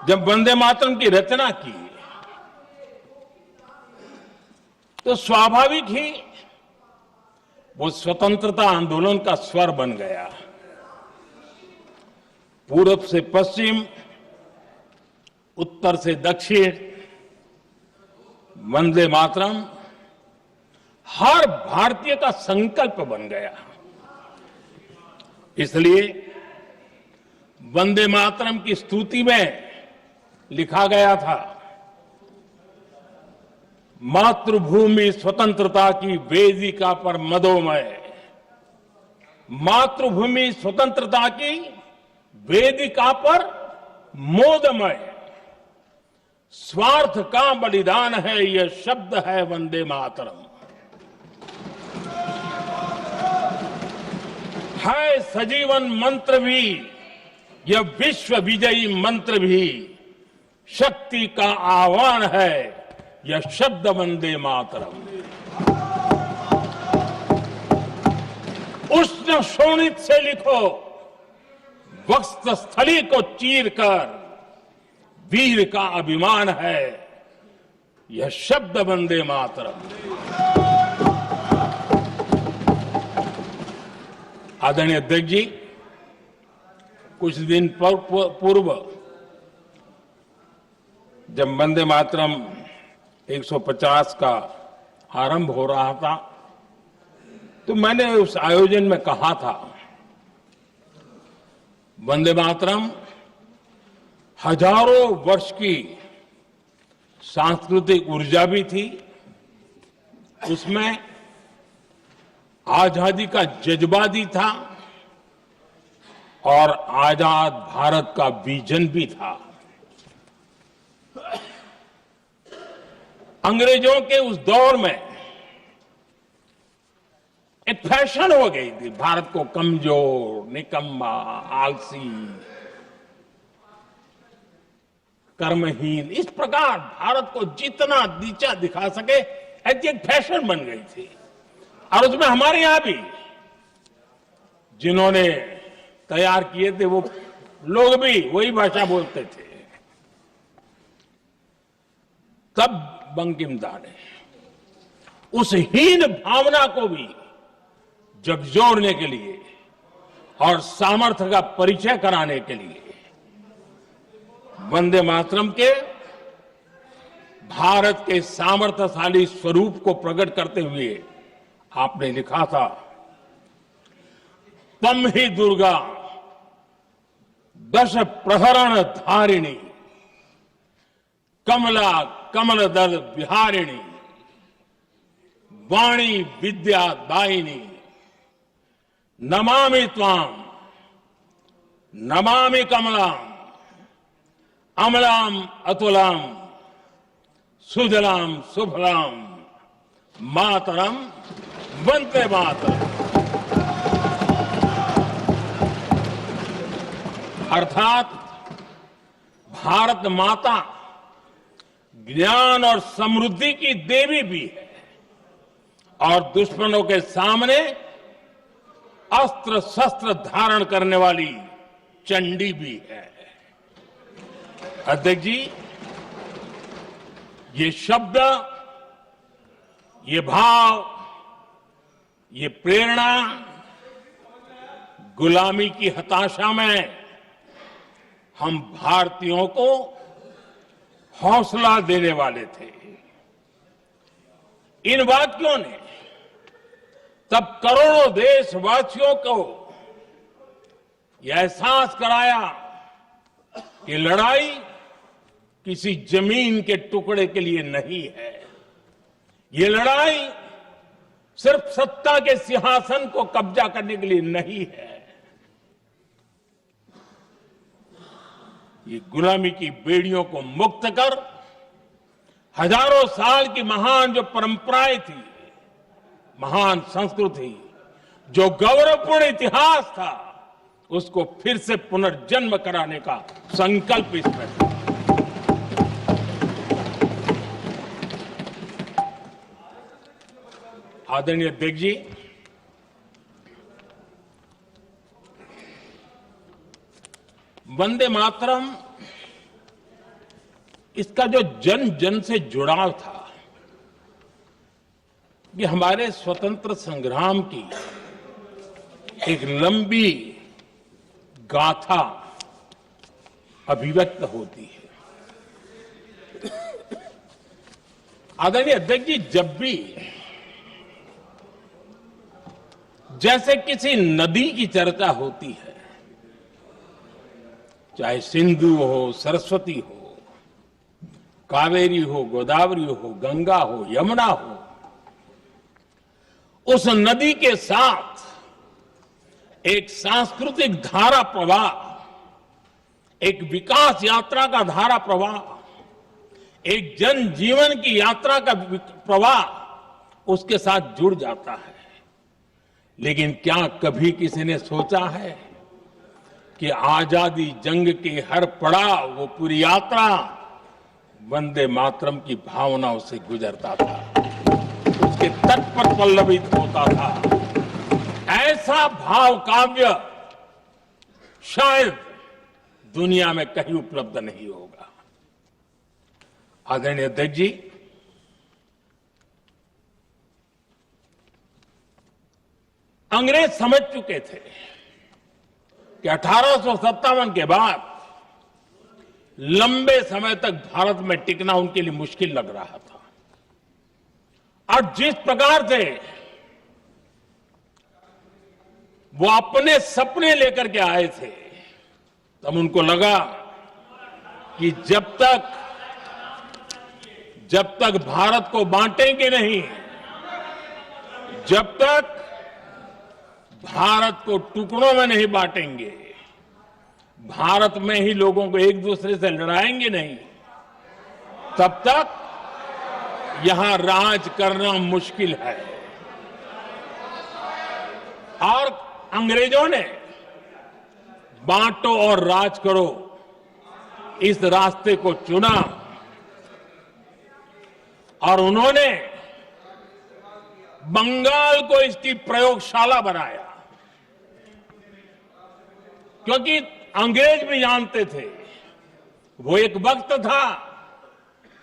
जब वंदे मातरम की रचना की तो स्वाभाविक ही वो स्वतंत्रता आंदोलन का स्वर बन गया। पूरब से पश्चिम, उत्तर से दक्षिण, वंदे मातरम हर भारतीय का संकल्प बन गया। इसलिए वंदे मातरम की स्तुति में लिखा गया था, मातृभूमि स्वतंत्रता की वेदिका पर मदोमय, मातृभूमि स्वतंत्रता की वेदिका पर मोदमय, स्वार्थ का बलिदान है यह शब्द है वंदे मातरम। है सजीवन मंत्र भी यह विश्व विजयी मंत्र भी, शक्ति का आह्वान है यह शब्द वंदे मातरम। उष्ण शोणित से लिखो, वक्षस्थली को चीरकर, वीर का अभिमान है यह शब्द वंदे मातरम। आदरणीय अध्यक्ष जी, कुछ दिन पूर्व जब वंदे मातरम 150 का आरंभ हो रहा था तो मैंने उस आयोजन में कहा था, वंदे मातरम हजारों वर्ष की सांस्कृतिक ऊर्जा भी थी, उसमें आजादी का जज्बा भी था और आजाद भारत का विजन भी था। अंग्रेजों के उस दौर में एक फैशन हो गई थी भारत को कमजोर, निकम्मा, आलसी, कर्महीन, इस प्रकार भारत को जितना नीचा दिखा सके ऐसी एक फैशन बन गई थी। और उसमें हमारे यहां भी जिन्होंने तैयार किए थे वो लोग भी वही भाषा बोलते थे। तब बंकिम दा ने उस हीन भावना को भी झकझोरने के लिए और सामर्थ्य का परिचय कराने के लिए वंदे मातरम के भारत के सामर्थ्यशाली स्वरूप को प्रकट करते हुए आपने लिखा था, तम ही दुर्गा दश प्रहरण धारिणी, कमला कमलदल विहारिणी, वाणी विद्या दायिनी, नमामि त्वाम नमामि कमलाम, अमलाम अतुलाम, सुजलाम सुफलाम, मातरम वंदे मातरम। अर्थात भारत माता ज्ञान और समृद्धि की देवी भी है और दुश्मनों के सामने अस्त्र शस्त्र धारण करने वाली चंडी भी है। अध्यक्ष जी, ये शब्द, ये भाव, ये प्रेरणा गुलामी की हताशा में हम भारतीयों को हौसला देने वाले थे। इन वाक्यों ने तब करोड़ों देशवासियों को यह एहसास कराया कि लड़ाई किसी जमीन के टुकड़े के लिए नहीं है, ये लड़ाई सिर्फ सत्ता के सिंहासन को कब्जा करने के लिए नहीं है, ये गुलामी की बेड़ियों को मुक्त कर हजारों साल की महान जो परंपराएं थी, महान संस्कृति, जो गौरवपूर्ण इतिहास था, उसको फिर से पुनर्जन्म कराने का संकल्प इसमें था। आदरणीय अध्यक्ष जी, वंदे मातरम इसका जो जन जन से जुड़ाव था, ये हमारे स्वतंत्र संग्राम की एक लंबी गाथा अभिव्यक्त होती है। आदरणीय अध्यक्ष जी, जब भी जैसे किसी नदी की चर्चा होती है, चाहे सिंधु हो, सरस्वती हो, कावेरी हो, गोदावरी हो, गंगा हो, यमुना हो, उस नदी के साथ एक सांस्कृतिक धारा प्रवाह, एक विकास यात्रा का धारा प्रवाह, एक जन जीवन की यात्रा का प्रवाह उसके साथ जुड़ जाता है। लेकिन क्या कभी किसी ने सोचा है कि आजादी जंग के हर पड़ाव, वो पूरी यात्रा वंदे मातरम की भावनाओं से गुजरता था, उसके तट पर पल्लवित होता था। ऐसा भाव काव्य शायद दुनिया में कहीं उपलब्ध नहीं होगा। आदरणीय अध्यक्ष जी, अंग्रेज समझ चुके थे कि 1857 के बाद लंबे समय तक भारत में टिकना उनके लिए मुश्किल लग रहा था। और जिस प्रकार से वो अपने सपने लेकर के आए थे, तब उनको लगा कि जब तक भारत को बांटेंगे नहीं, जब तक भारत को टुकड़ों में नहीं बांटेंगे, भारत में ही लोगों को एक दूसरे से लड़ाएंगे नहीं, तब तक यहां राज करना मुश्किल है। और अंग्रेजों ने बांटो और राज करो इस रास्ते को चुना और उन्होंने बंगाल को इसकी प्रयोगशाला बनाया। क्योंकि अंग्रेज भी जानते थे, वो एक वक्त था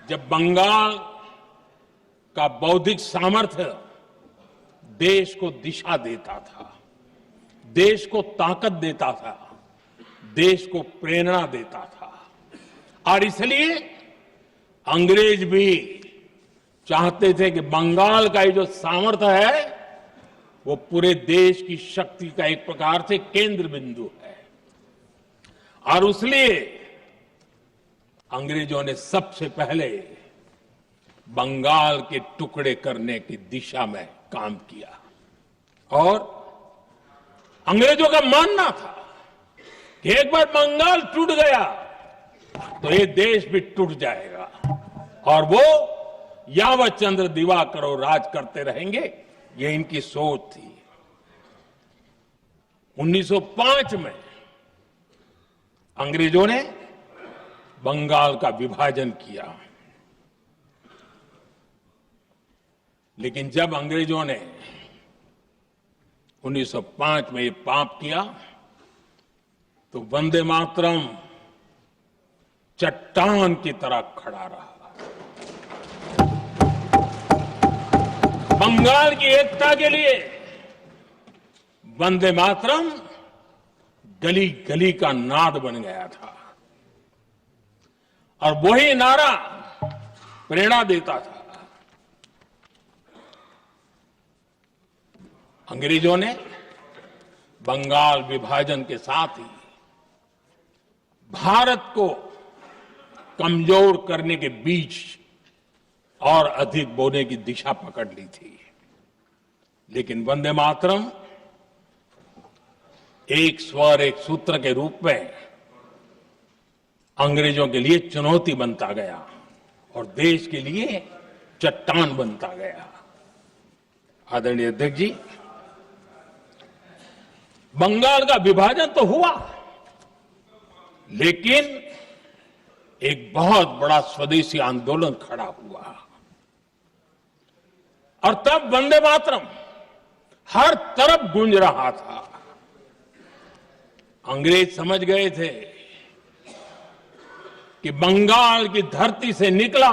जब बंगाल का बौद्धिक सामर्थ्य देश को दिशा देता था, देश को ताकत देता था, देश को प्रेरणा देता था। और इसलिए अंग्रेज भी चाहते थे कि बंगाल का ये जो सामर्थ्य है वो पूरे देश की शक्ति का एक प्रकार से केंद्र बिंदु है। और इसलिए अंग्रेजों ने सबसे पहले बंगाल के टुकड़े करने की दिशा में काम किया। और अंग्रेजों का मानना था कि एक बार बंगाल टूट गया तो ये देश भी टूट जाएगा और वो यावत चंद्र दिवाकरो राज करते रहेंगे, ये इनकी सोच थी। 1905 में अंग्रेजों ने बंगाल का विभाजन किया, लेकिन जब अंग्रेजों ने 1905 में ये पाप किया तो वंदे मातरम चट्टान की तरह खड़ा रहा। बंगाल की एकता के लिए वंदे मातरम गली गली का नाद बन गया था और वही नारा प्रेरणा देता था। अंग्रेजों ने बंगाल विभाजन के साथ ही भारत को कमजोर करने के बीच और अधिक बोने की दिशा पकड़ ली थी। लेकिन वंदे मातरम एक स्वर एक सूत्र के रूप में अंग्रेजों के लिए चुनौती बनता गया और देश के लिए चट्टान बनता गया। आदरणीय अध्यक्ष जी, बंगाल का विभाजन तो हुआ, लेकिन एक बहुत बड़ा स्वदेशी आंदोलन खड़ा हुआ और तब वंदे मातरम हर तरफ गूंज रहा था। अंग्रेज समझ गए थे कि बंगाल की धरती से निकला